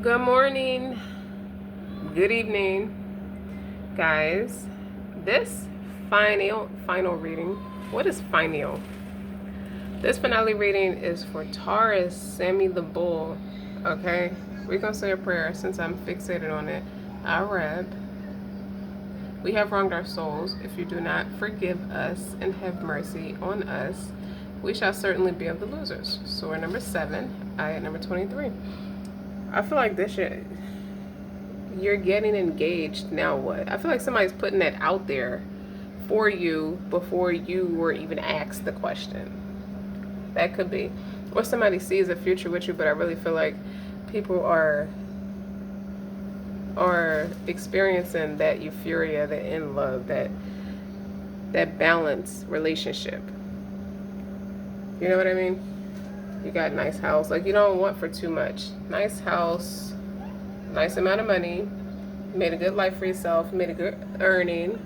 Good morning, good evening, guys. This final reading. What is final? This finale reading is for Taurus, Sammy the Bull. Okay, we're gonna say a prayer since I'm fixated on it. Arab. We have wronged our souls. If you do not forgive us and have mercy on us, we shall certainly be of the losers. Surah number 7, ayat number 23. I feel like this shit. You're getting engaged, now what? I feel like somebody's putting that out there for you before you were even asked the question. That could be. Or somebody sees a future with you, but I really feel like people are experiencing that euphoria, that in love, that balanced relationship. You know what I mean? You got a nice house. Like, you don't want for too much. Nice house, nice amount of money, made a good life for yourself, made a good earning.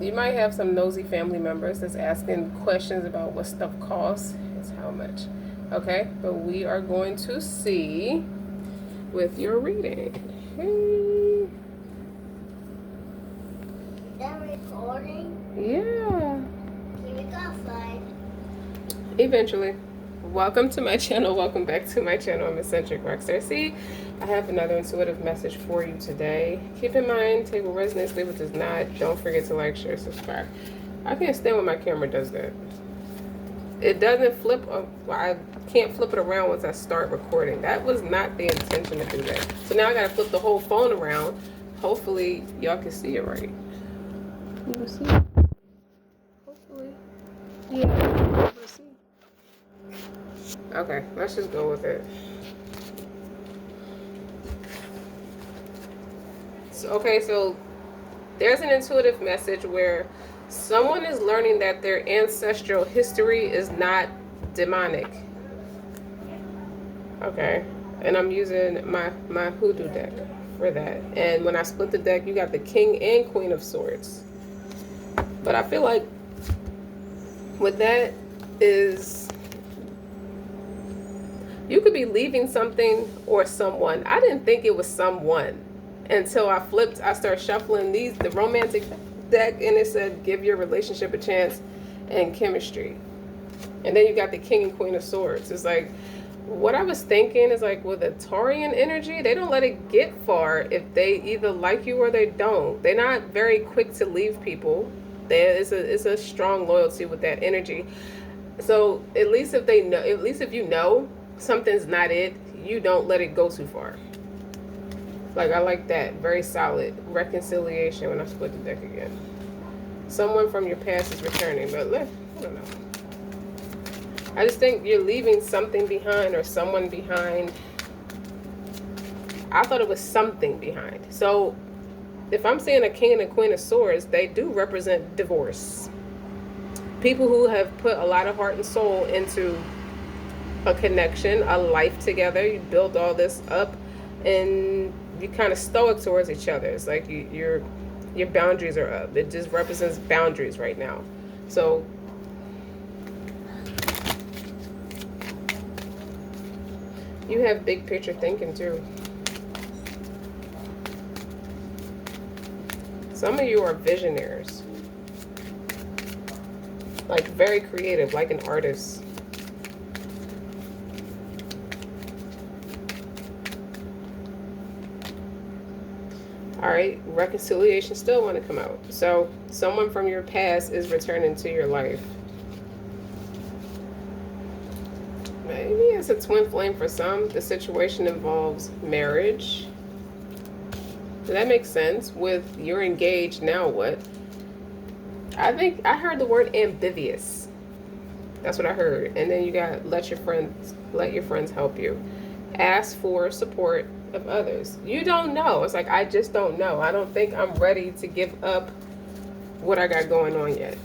You might have some nosy family members that's asking questions about what stuff costs. It's how much. Okay, but we are going to see with your reading. Hey. Is that recording? Yeah. Can we go outside? Eventually. Welcome to my channel. Welcome back to my channel. I'm Eccentric RockStar'Seed. I have another intuitive message for you today. Keep in mind, take what resonates, leave what does not. Don't forget to like, share, subscribe. I can't stand when my camera does that. It doesn't flip. I can't flip it around once I start recording. That was not the intention to do that. So now I gotta flip the whole phone around. Hopefully y'all can see it right. You can see it. Hopefully. Yeah. Let's see. Okay, let's just go with it. So there's an intuitive message where someone is learning that their ancestral history is not demonic. Okay, and I'm using my hoodoo deck for that. And when I split the deck, you got the King and Queen of Swords. But I feel like with that is, you could be leaving something or someone. I didn't think it was someone until I started shuffling the romantic deck, and it said give your relationship a chance and chemistry. And then you got the King and Queen of Swords. It's like, what I was thinking is like, with a Taurian energy, they don't let it get far if they either like you or they don't. They're not very quick to leave people. It's a strong loyalty with that energy. So at least if you know something's not it, you don't let it go too far. Like, I like that. Very solid. Reconciliation when I split the deck again. Someone from your past is returning, but I don't know. I just think you're leaving something behind or someone behind. I thought it was something behind. So if I'm seeing a King and a Queen of Swords, they do represent divorce. People who have put a lot of heart and soul into a connection, a life together. You built all this up, and you kind of stoic towards each other. It's like your boundaries are up. It just represents boundaries right now. So you have big picture thinking too. Some of you are visionaries, like very creative, like an artist. All right, reconciliation still want to come out. So someone from your past is returning to your life. Maybe it's a twin flame for some. The situation involves marriage. Does that make sense? With you're engaged, now what? I think I heard the word ambivious. That's what I heard. And then you got let your friends help you. Ask for support of others. You don't know. It's like, I just don't know. I don't think I'm ready to give up what I got going on yet.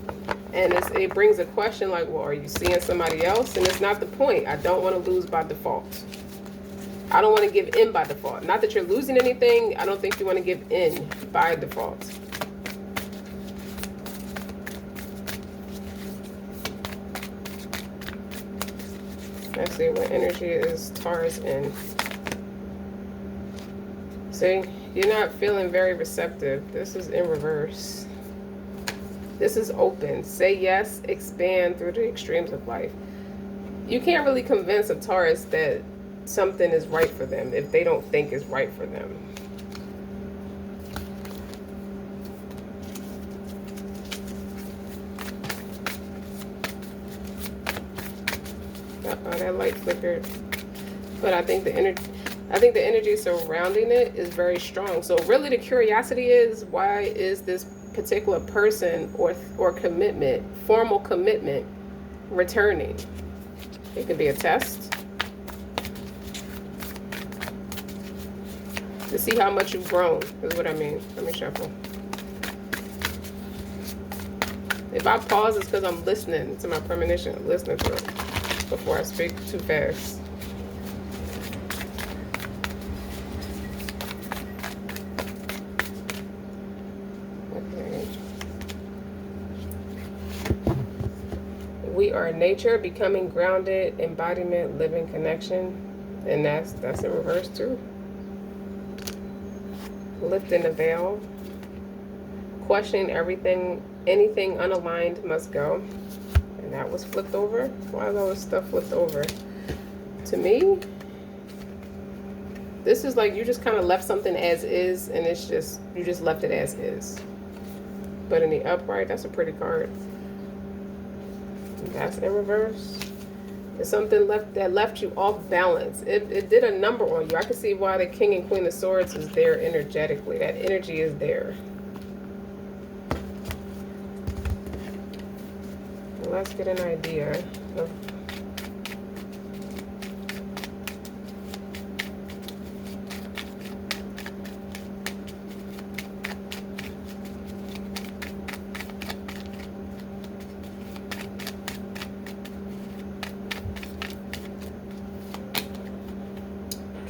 And it brings a question like, well, are you seeing somebody else? And it's not the point. I don't want to lose by default. I don't want to give in by default. Not that you're losing anything. I don't think you want to give in by default. Let's see what energy is Taurus in. See, you're not feeling very receptive. This is in reverse. This is open. Say yes, expand through the extremes of life. You can't really convince a Taurus that something is right for them if they don't think it's right for them. Uh-oh, that light flickered. But I think the energy surrounding it is very strong. So really the curiosity is, why is this particular person or commitment, formal commitment, returning? It could be a test to see how much you've grown, is what I mean. Let me shuffle. If I pause, it's because I'm listening to my premonition. I'm listening to it before I speak too fast. Okay. We are nature, becoming grounded, embodiment, living connection. And that's in reverse too. Lifting the veil. Questioning everything, anything unaligned must go. And that was flipped over. Why is all this stuff flipped over? To me, this is like you just kind of left something as is, and it's just, you just left it as is. But in the upright, that's a pretty card. That's in reverse. It's something that left you off balance. It did a number on you. I can see why the King and Queen of Swords is there energetically. That energy is there. Well, let's get an idea of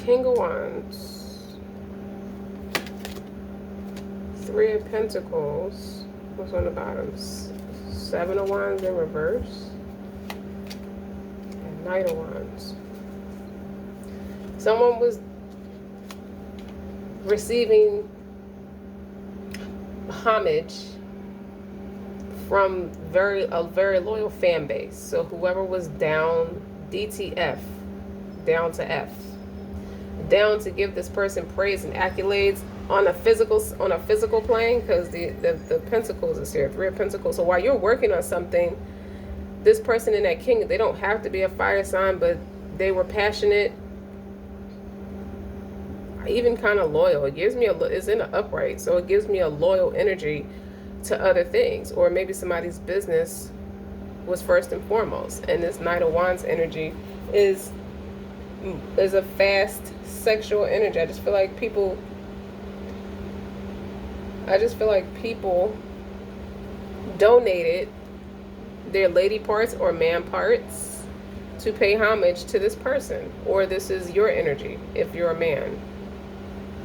King of Wands, Three of Pentacles. What's on the bottom? Seven of Wands in reverse, and Knight of Wands. Someone was receiving homage from a very loyal fan base. So whoever was down, DTF, down to F, down to give this person praise and accolades on a physical plane, because the Pentacles is here, Three of Pentacles. So while you're working on something, this person in that King, they don't have to be a fire sign, but they were passionate, even kind of loyal. It gives me it's in an upright, so it gives me a loyal energy to other things, or maybe somebody's business was first and foremost. And this Knight of Wands energy is a fast sexual energy. I just feel like people donated their lady parts or man parts to pay homage to this person. Or this is your energy if you're a man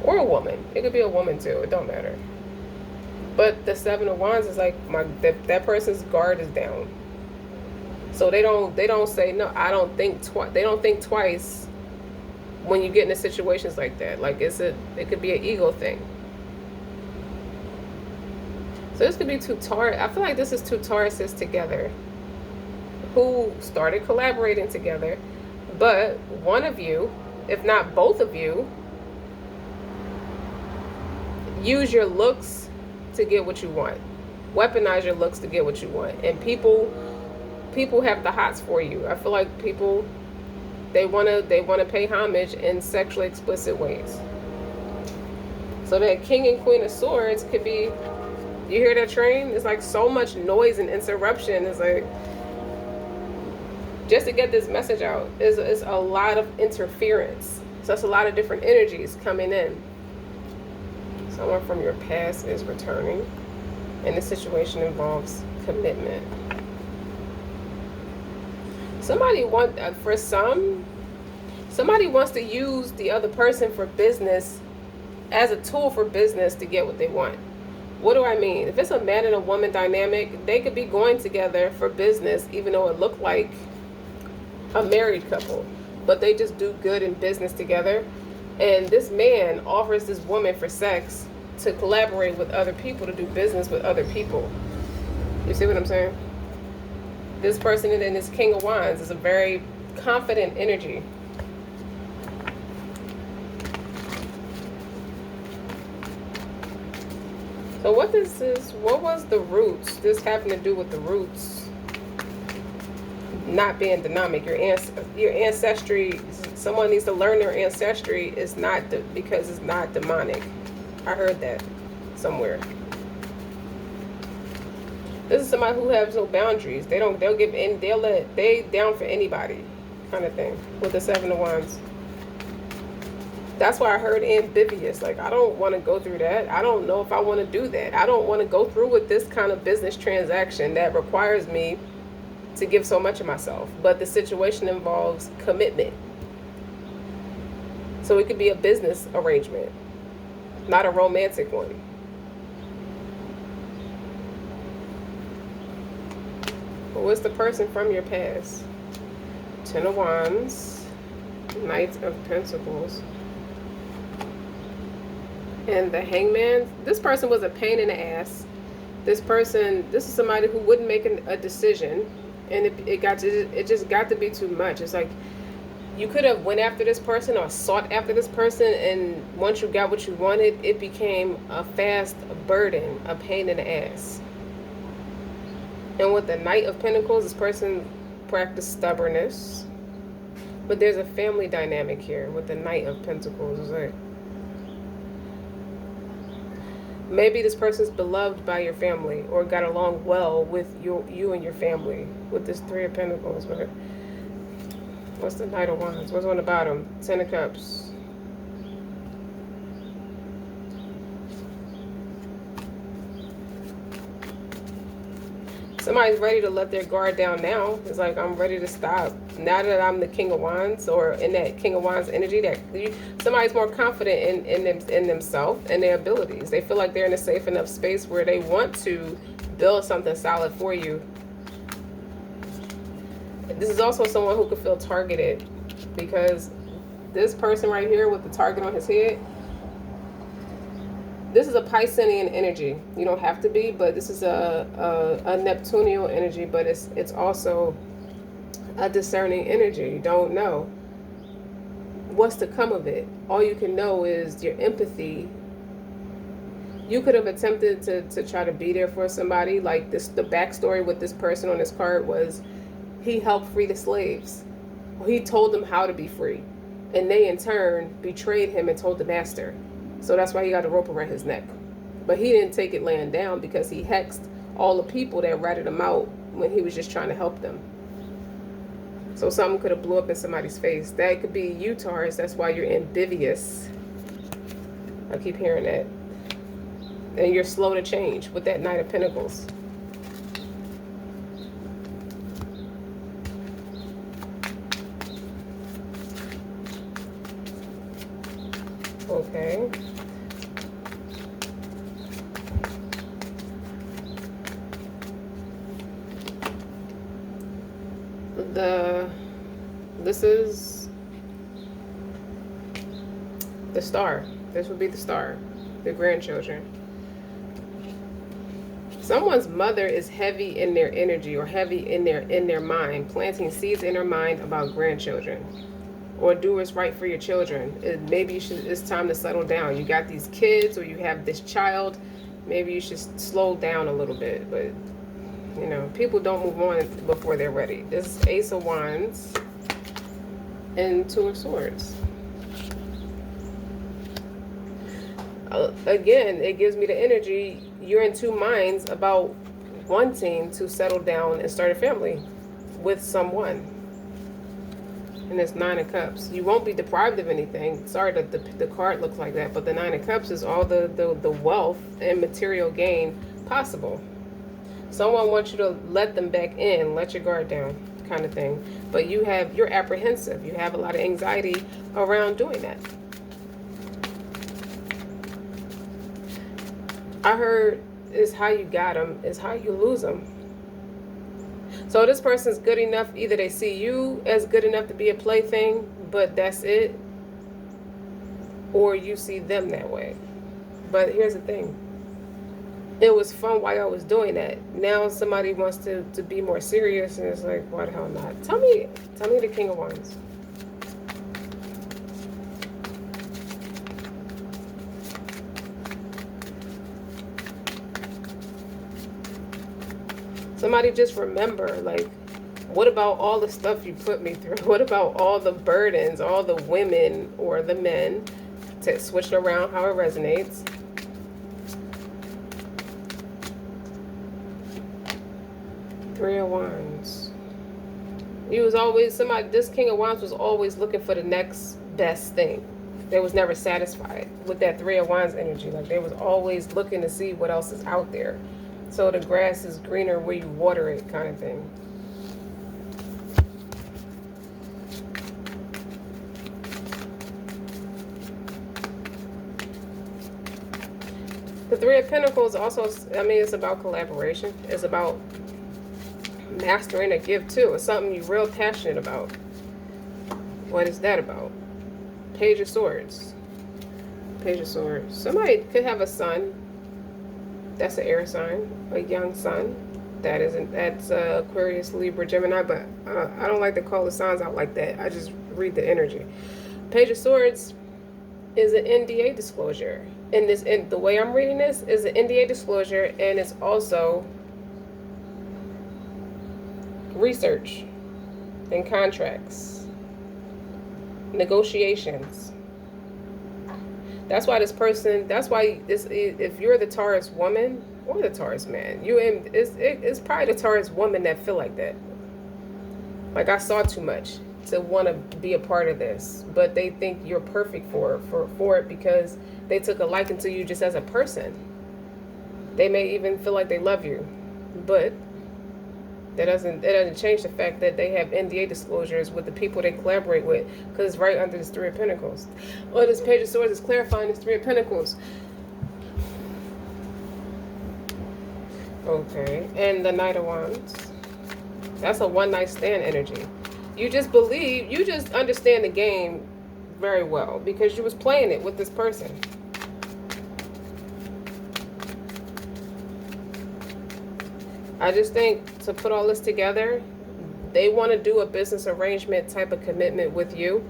or a woman. It could be a woman too, it don't matter. But the Seven of Wands is like that person's guard is down. So they don't say no. I don't think twice. They don't think twice when you get into situations like that. Like it could be an ego thing. So this could be two Taurus. I feel like this is two Tauruses together who started collaborating together. But one of you, if not both of you, use your looks to get what you want. Weaponize your looks to get what you want. And people have the hots for you. I feel like people, they wanna pay homage in sexually explicit ways. So that King and Queen of Swords could be, you hear that train? It's like so much noise and interruption. It's like, just to get this message out, is a lot of interference. So that's a lot of different energies coming in. Someone from your past is returning, and the situation involves commitment. Somebody wants to use the other person for business, as a tool for business to get what they want. What do I mean? If it's a man and a woman dynamic, they could be going together for business, even though it looked like a married couple, but they just do good in business together. And this man offers this woman for sex to collaborate with other people, to do business with other people. You see what I'm saying? This person in this King of Wands is a very confident energy. So what this is, what was the roots? This having to do with the roots not being dynamic. Your ancestry, someone needs to learn their ancestry is not because it's not demonic. I heard that somewhere. This is somebody who has no boundaries. They'll give in, they down for anybody kind of thing with the Seven of Wands. That's why I heard Ambivious. Like, I don't want to go through that. I don't know if I want to do that. I don't want to go through with this kind of business transaction that requires me to give so much of myself. But the situation involves commitment. So it could be a business arrangement, not a romantic one. But what's the person from your past? Ten of Wands, Knight of Pentacles, and the Hangman. This person was a pain in the ass. This is somebody who wouldn't make a decision, and it just got to be too much. It's like you could have went after this person or sought after this person, and once you got what you wanted, it became a fast burden, a pain in the ass. And with the Knight of Pentacles, this person practiced stubbornness, but there's a family dynamic here with the Knight of Pentacles. It's like maybe this person's beloved by your family or got along well with you and your family with this Three of Pentacles. But what's the Knight of Wands? What's on the bottom? Ten of Cups. Somebody's ready to let their guard down now. It's like, I'm ready to stop. Now that I'm the King of Wands, or in that King of Wands energy, somebody's more confident in themselves and their abilities. They feel like they're in a safe enough space where they want to build something solid for you. This is also someone who could feel targeted, because this person right here with the target on his head, this is a Piscean energy. You don't have to be, but this is a Neptunian energy, but it's also a discerning energy. You don't know what's to come of it. All you can know is your empathy. You could have attempted to try to be there for somebody. Like this, the backstory with this person on this card was he helped free the slaves. He told them how to be free, and they in turn betrayed him and told the master. So that's why he got a rope around his neck. But he didn't take it laying down, because he hexed all the people that ratted him out when he was just trying to help them. So something could have blew up in somebody's face. That could be you, Taurus. That's why you're ambivious. I keep hearing that. And you're slow to change with that Knight of Pentacles. Okay. This is the star. This would be the star, the grandchildren. Someone's mother is heavy in their energy, or heavy in their mind, planting seeds in her mind about grandchildren. Or do what's right for your children. Maybe it's time to settle down. You got these kids, or you have this child. Maybe you should slow down a little bit. But you know, people don't move on before they're ready. This is Ace of Wands and Two of Swords. Again, it gives me the energy. You're in two minds about wanting to settle down and start a family with someone. And it's Nine of Cups. You won't be deprived of anything. Sorry that the card looks like that, but the Nine of Cups is all the wealth and material gain possible. Someone wants you to let them back in, let your guard down, kind of thing. But you're apprehensive. You have a lot of anxiety around doing that. I heard is how you got them, is how you lose them. So this person's good enough. Either they see you as good enough to be a plaything, but that's it. or you see them that way. But here's the thing. It was fun while I was doing that. Now somebody wants to be more serious, and it's like, why the hell not? Tell me the King of Wands. Somebody just remember, like, what about all the stuff you put me through? What about all the burdens, all the women or the men, to switch it around how it resonates? Three of Wands. You was always somebody. This King of Wands was always looking for the next best thing. They was never satisfied with that Three of Wands energy. Like, they was always looking to see what else is out there. So the grass is greener where you water it, kind of thing. The Three of Pentacles also, I mean, it's about collaboration. It's about mastering a gift too. It's something you're real passionate about. What is that about? Page of Swords. Page of Swords. Somebody could have a son. That's an air sign. A young son. That's Aquarius, Libra, Gemini. But I don't like to call the signs out like that. I just read the energy. Page of Swords is an NDA disclosure. And the way I'm reading this is an NDA disclosure, and it's also research and contracts, negotiations. That's why if you're the Taurus woman or the Taurus man, it's probably the Taurus woman that feel like that. Like, I saw too much to want to be a part of this, but they think you're perfect for it because they took a liking to you just as a person. They may even feel like they love you, but that doesn't change the fact that they have NDA disclosures with the people they collaborate with, because it's right under this Three of Pentacles. Well, this Page of Swords is clarifying this Three of Pentacles. Okay, and the Knight of Wands. That's a one-night stand energy. You just understand the game very well because you was playing it with this person. I just think to put all this together, they want to do a business arrangement type of commitment with you,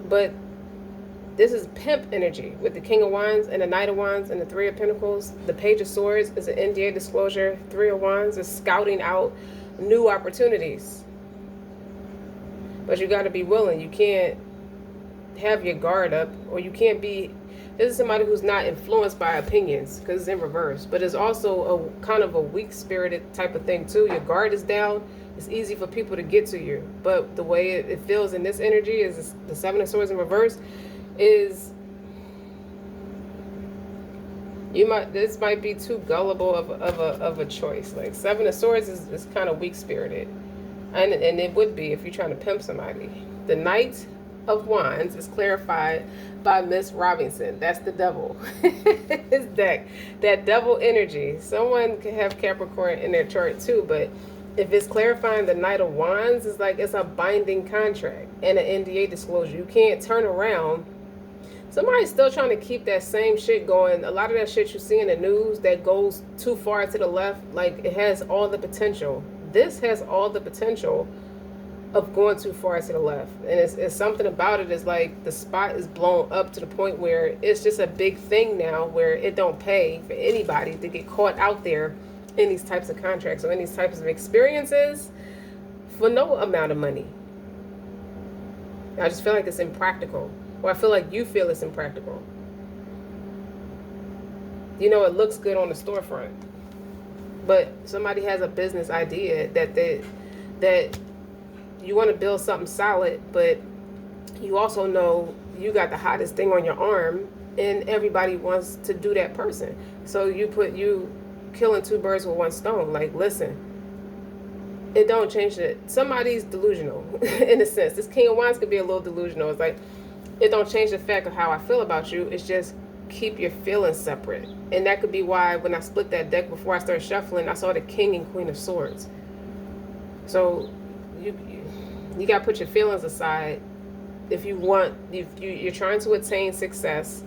but this is pimp energy with the King of Wands and the Knight of Wands and the Three of Pentacles. The Page of Swords is an NDA disclosure. Three of Wands is scouting out new opportunities. But you got to be willing. You can't have your guard up, or you can't be... This is somebody who's not influenced by opinions because it's in reverse. But it's also a kind of a weak-spirited type of thing too. Your guard is down. It's easy for people to get to you. But the way it feels in this energy is the Seven of Swords in reverse is... This might be too gullible of a choice. Like, Seven of Swords is kind of weak-spirited. And it would be if you're trying to pimp somebody. The Knight of Wands is clarified by Miss Robinson. That's the devil. His deck. That devil energy. Someone could have Capricorn in their chart too, but if it's clarifying the Knight of Wands, it's like it's a binding contract and an NDA disclosure. You can't turn around. Somebody's still trying to keep that same shit going. A lot of that shit you see in the news that goes too far to the left, like, it has all the potential. This has all the potential of going too far to the left. And it's something about it is like the spot is blown up to the point where it's just a big thing now where it don't pay for anybody to get caught out there in these types of contracts or in these types of experiences for no amount of money. I just feel like it's impractical. Or I feel like you feel it's impractical. You know, it looks good on the storefront, but somebody has a business idea that you want to build something solid, but you also know you got the hottest thing on your arm and everybody wants to do that person. So you killing two birds with one stone. Like, listen, it don't change it. Somebody's delusional in a sense. This King of Wands could be a little delusional. It's like, it don't change the fact of how I feel about you. It's just keep your feelings separate. And that could be why when I split that deck before I started shuffling, I saw the King and Queen of Swords. So you got to put your feelings aside if you want, if you're trying to attain success,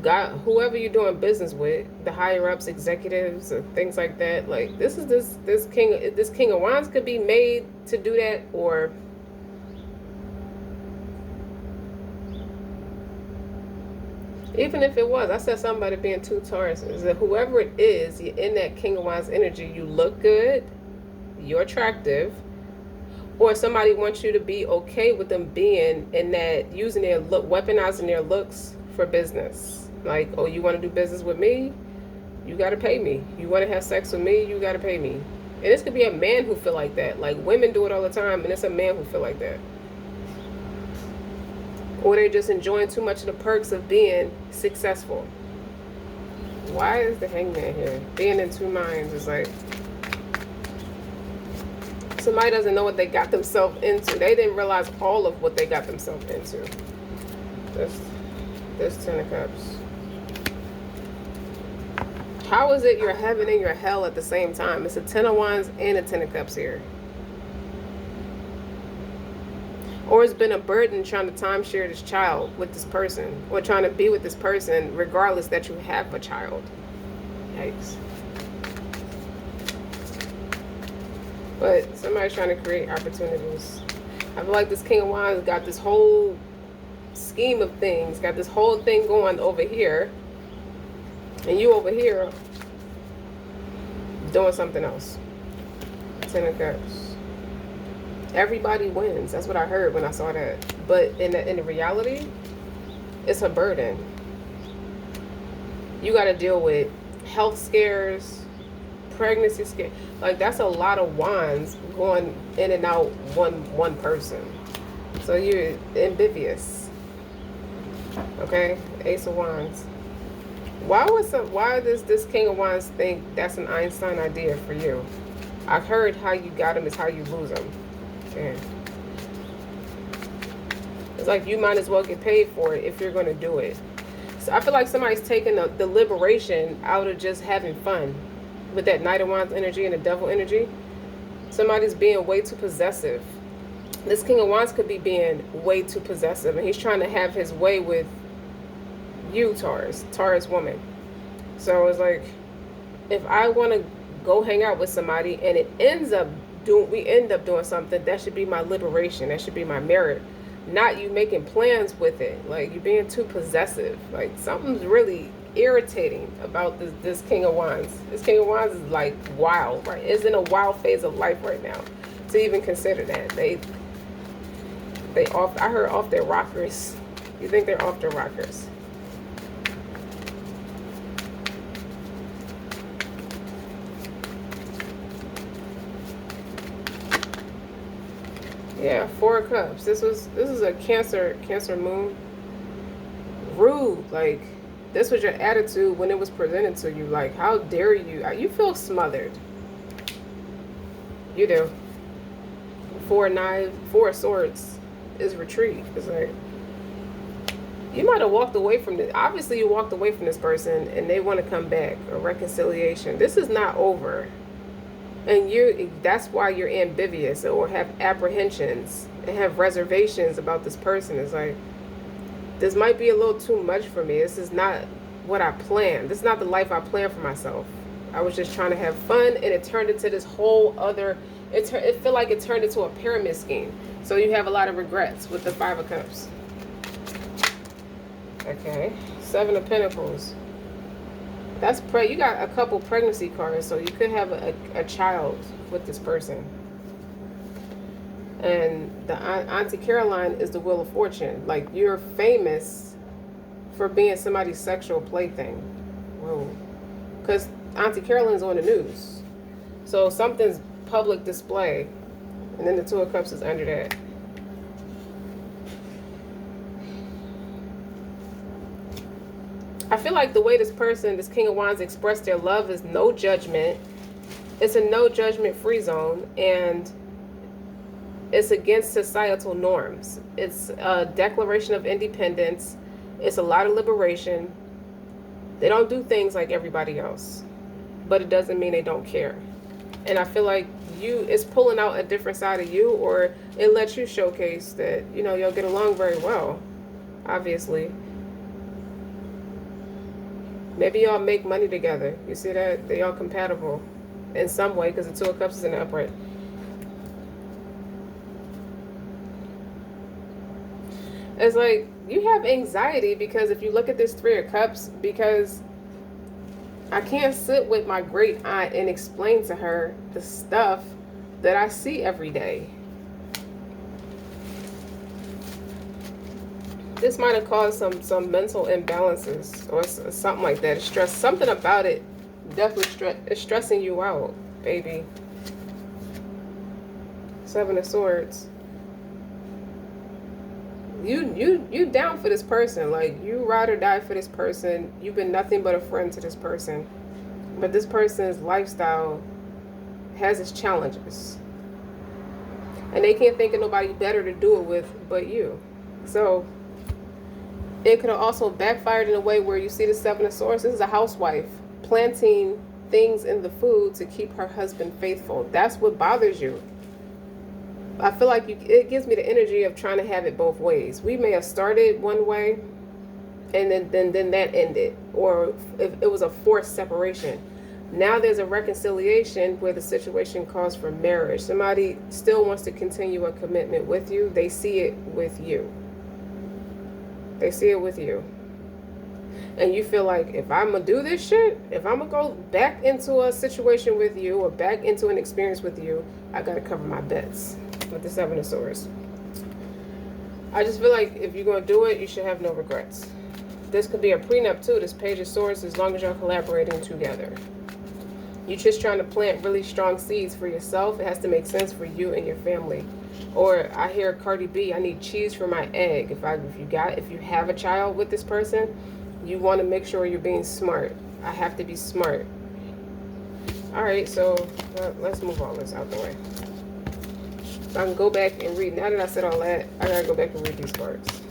God, whoever you're doing business with, the higher ups, executives, or things like that, like this king of wands could be made to do that, or even if it was, I said something about it being two Tauruses. That whoever it is, you're in that king of wands energy. You look good, you're attractive, or somebody wants you to be okay with them being in that, using their look, weaponizing their looks for business. Like, oh, you want to do business with me? You got to pay me. You want to have sex with me? You got to pay me. And this could be a man who feel like that. Like, women do it all the time, and it's a man who feel like that. Or they're just enjoying too much of the perks of being successful. Why is the hangman here? Being in two minds is like, somebody doesn't know what they got themselves into. They didn't realize all of what they got themselves into. This 10 of Cups. How is it you're heaven and you're hell at the same time? It's a 10 of Wands and a 10 of Cups here. Or it's been a burden trying to timeshare this child with this person, or trying to be with this person regardless that you have a child. Yikes. But somebody's trying to create opportunities. I feel like this King of Wands got this whole scheme of things, got this whole thing going over here, and you over here doing something else. 10 of Cups. Everybody wins. That's what I heard when I saw that. But in the reality, it's a burden. You got to deal with health scares, pregnancy scare. Like, that's a lot of wands going in and out one person. So you're ambivious. Okay, Ace of Wands. Why does this King of Wands think that's an Einstein idea for you? I've heard how you got him is how you lose him. Damn. It's like you might as well get paid for it if you're going to do it. So I feel like somebody's taking the liberation out of just having fun with that Knight of Wands energy and the Devil energy. Somebody's being way too possessive. This King of Wands could be being way too possessive, and he's trying to have his way with you, Taurus woman. So it's like, if I want to go hang out with somebody and we end up doing something, that should be my liberation. That should be my merit. Not you making plans with it. Like, you being too possessive. Like, something's really irritating about this King of Wands. This King of Wands is like wild, right? Is in a wild phase of life right now to even consider that. I heard off their rockers. You think they're off their rockers? Yeah, 4 of Cups. This is a Cancer moon. Rude. Like, this was your attitude when it was presented to you. Like, how dare you? You feel smothered. You do. 4 of Swords is retreat. It's like, you might have walked away from this. Obviously, you walked away from this person and they want to come back. A reconciliation. This is not over. And that's why you're ambivious or have apprehensions and have reservations about this person. It's like, this might be a little too much for me. This is not what I planned. This is not the life I planned for myself. I was just trying to have fun, and it turned into this whole other, it felt like it turned into a pyramid scheme. So you have a lot of regrets with the 5 of Cups. Okay, 7 of Pentacles. That's you got a couple pregnancy cards, so you could have a child with this person. And the Auntie Caroline is the Wheel of Fortune. Like, you're famous for being somebody's sexual plaything. Whoa. Because Auntie Caroline's on the news. So something's public display. And then the 2 of Cups is under that. I feel like the way this King of Wands expressed their love is no judgment. It's a no judgment free zone, and it's against societal norms. It's a declaration of independence. It's a lot of liberation. They don't do things like everybody else, but it doesn't mean they don't care. And I feel like it's pulling out a different side of you, or it lets you showcase that, you know, you'll get along very well, obviously. Maybe y'all make money together. You see that? They all compatible in some way, because the Two of Cups is in the upright. It's like you have anxiety because if you look at this Three of Cups, because I can't sit with my great aunt and explain to her the stuff that I see every day. This might have caused some mental imbalances or something like that. Stress, something about it definitely it's stressing you out, baby. Seven of Swords. You down for this person. Like, you ride or die for this person. You've been nothing but a friend to this person. But this person's lifestyle has its challenges. And they can't think of nobody better to do it with but you. So it could have also backfired in a way where you see the Seven of Swords. This is a housewife planting things in the food to keep her husband faithful. That's what bothers you. I feel like it gives me the energy of trying to have it both ways. We may have started one way and then that ended. Or if it was a forced separation. Now there's a reconciliation where the situation calls for marriage. Somebody still wants to continue a commitment with you. They see it with you. They see it with you. And you feel like, if I'm going to do this shit, if I'm going to go back into a situation with you or back into an experience with you, I got to cover my bets with the Seven of Swords. I just feel like if you're going to do it, you should have no regrets. This could be a prenup too, this Page of Swords, as long as you're collaborating together. You're just trying to plant really strong seeds for yourself. It has to make sense for you and your family. Or I hear Cardi B, I need cheese for my egg. If you have a child with this person, you want to make sure you're being smart. I have to be smart. All right, so let's move all this out the way. So I can go back and read. Now that I said all that, I gotta go back and read these cards.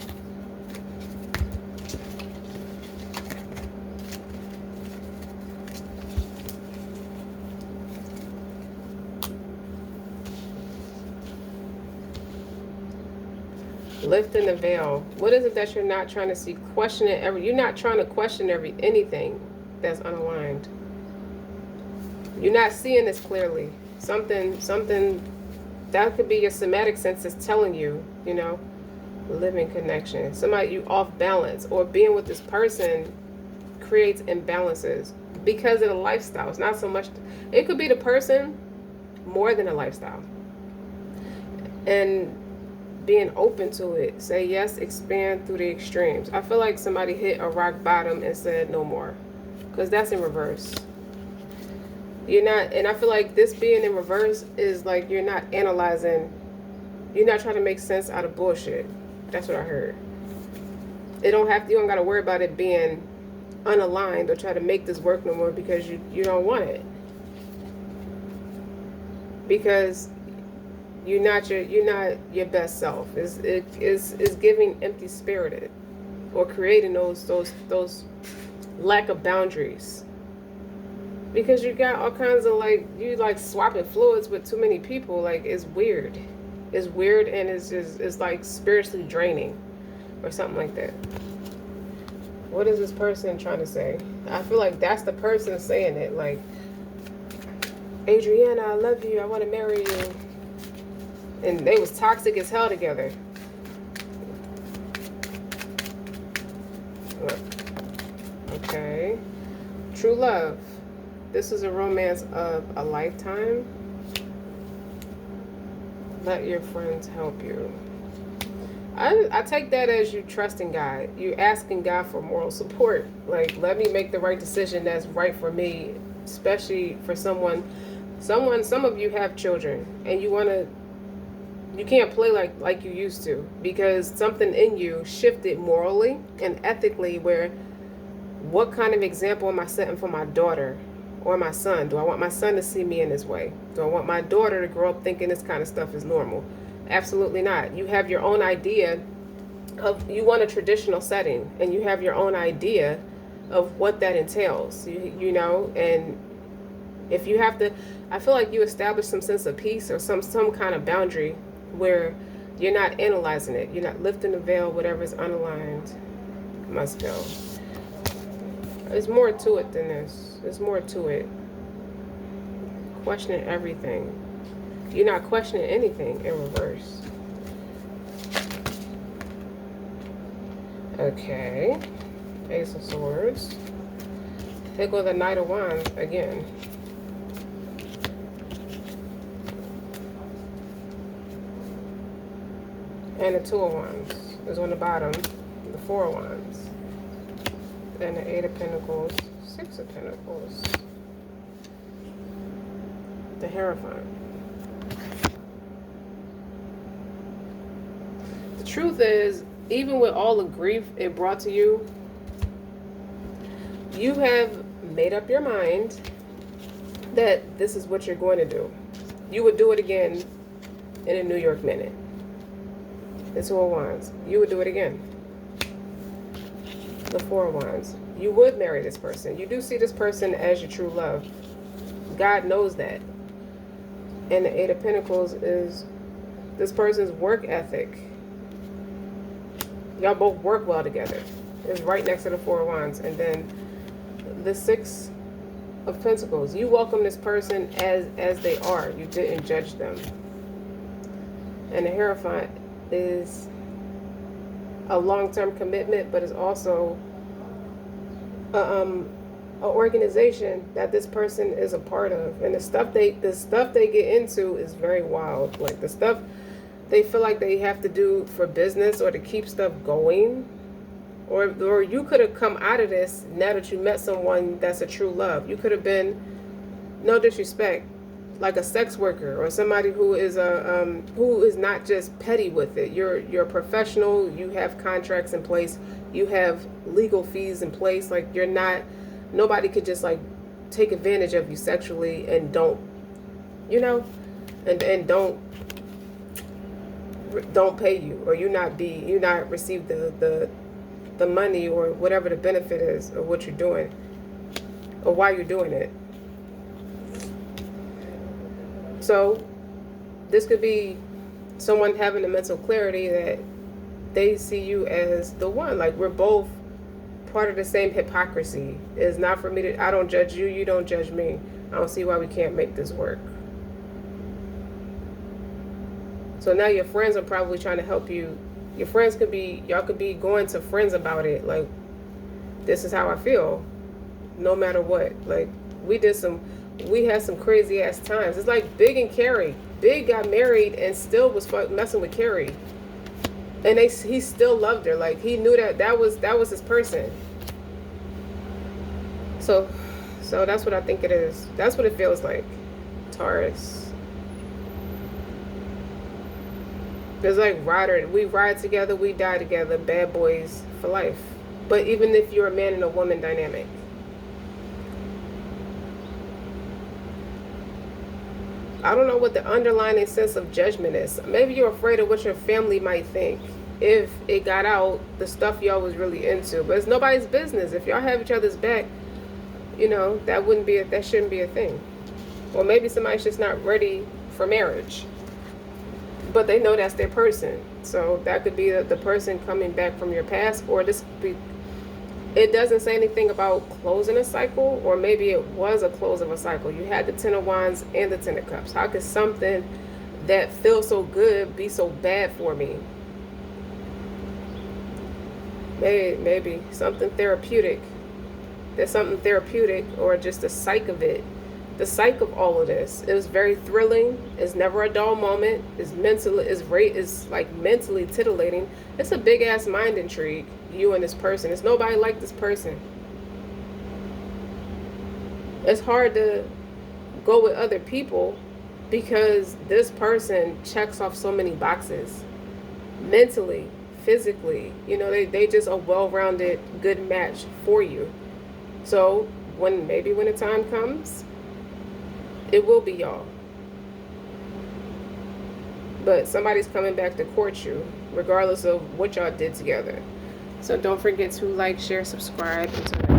Lifting the veil. What is it that you're not trying to see? You're not trying to question anything that's unaligned. You're not seeing this clearly. Something that could be your somatic senses telling you, you know, living connection. Somebody you off balance, or being with this person creates imbalances because of the lifestyle. It's not so much, it could be the person more than a lifestyle. And being open to it. Say yes, expand through the extremes. I feel like somebody hit a rock bottom and said no more. Because that's in reverse. You're not, and I feel like this being in reverse is like you're not analyzing, you're not trying to make sense out of bullshit. That's what I heard. You don't got to worry about it being unaligned or try to make this work no more because you don't want it. Because you're not your best self. It's giving empty spirited, or creating those lack of boundaries. Because you got all kinds of you swapping fluids with too many people. Like, it's weird. It's weird, and it's like spiritually draining, or something like that. What is this person trying to say? I feel like that's the person saying it. Like, Adriana, I love you. I want to marry you. And they was toxic as hell together. Okay. True love. This is a romance of a lifetime. Let your friends help you. I take that as you trusting God. You asking God for moral support. Like, let me make the right decision that's right for me. Especially for some of you have children. And you can't play like you used to, because something in you shifted morally and ethically, where what kind of example am I setting for my daughter or my son? Do I want my son to see me in this way? Do I want my daughter to grow up thinking this kind of stuff is normal? Absolutely not. You have your own idea of, you want a traditional setting, and you have your own idea of what that entails, you know, and If you have to, I feel like you establish some sense of peace or some kind of boundary where you're not analyzing it. You're not lifting the veil. Whatever's unaligned must go. There's more to it than this. There's more to it. Questioning everything. You're not questioning anything in reverse. Okay. Ace of Swords. Here go the Knight of Wands again. And the Two of Wands is on the bottom. The Four of Wands. And the Eight of Pentacles. Six of Pentacles. The Hierophant. The truth is, even with all the grief it brought to you, you have made up your mind that this is what you're going to do. You would do it again in a New York minute. The Two of Wands. You would do it again. The Four of Wands. You would marry this person. You do see this person as your true love. God knows that. And the Eight of Pentacles is this person's work ethic. Y'all both work well together. It's right next to the Four of Wands. And then the Six of Pentacles. You welcome this person as they are. You didn't judge them. And the Hierophant is a long-term commitment, but it's also an organization that this person is a part of. And the stuff they get into is very wild. Like the stuff they feel like they have to do for business or to keep stuff going. Or you could have come out of this now that you met someone that's a true love. You could have been, no disrespect, like a sex worker or somebody who is not just petty with it. You're a professional. You have contracts in place. You have legal fees in place. Like you're not. Nobody could just like take advantage of you sexually and don't, you know, and don't pay you, or you not receive the money or whatever the benefit is of what you're doing or why you're doing it. So this could be someone having a mental clarity that they see you as the one. Like we're both part of the same hypocrisy. It's not for me to, I don't judge you, you don't judge me. I don't see why we can't make this work. So now your friends are probably trying to help you. Your friends could be, y'all could be going to friends about it. Like, this is how I feel, no matter what. Like, we had some crazy ass times. It's like Big and Carrie. Big got married and still was messing with Carrie. And he still loved her. Like, he knew that was his person. So that's what I think it is. That's what it feels like. Taurus. There's like we ride together, we die together, bad boys for life. But even if you're a man and a woman dynamic. I don't know what the underlying sense of judgment is. Maybe you're afraid of what your family might think if it got out the stuff y'all was really into. But it's nobody's business. If y'all have each other's back, you know, that shouldn't be a thing. Or maybe somebody's just not ready for marriage. But they know that's their person. So that could be the person coming back from your past, or this could be, it doesn't say anything about closing a cycle, or maybe it was a close of a cycle. You had the Ten of Wands and the Ten of Cups. How could something that feels so good be so bad for me? Maybe something therapeutic. There's something therapeutic, or just the psyche of it. The psyche of all of this. It was very thrilling. It's never a dull moment. It's like mentally titillating. It's a big ass mind intrigue, you and this person. It's nobody like this person. It's hard to go with other people because this person checks off so many boxes. Mentally, physically, you know, they just a well-rounded, good match for you. So when the time comes, it will be y'all. But somebody's coming back to court you, regardless of what y'all did together. So don't forget to like, share, subscribe. Until next time.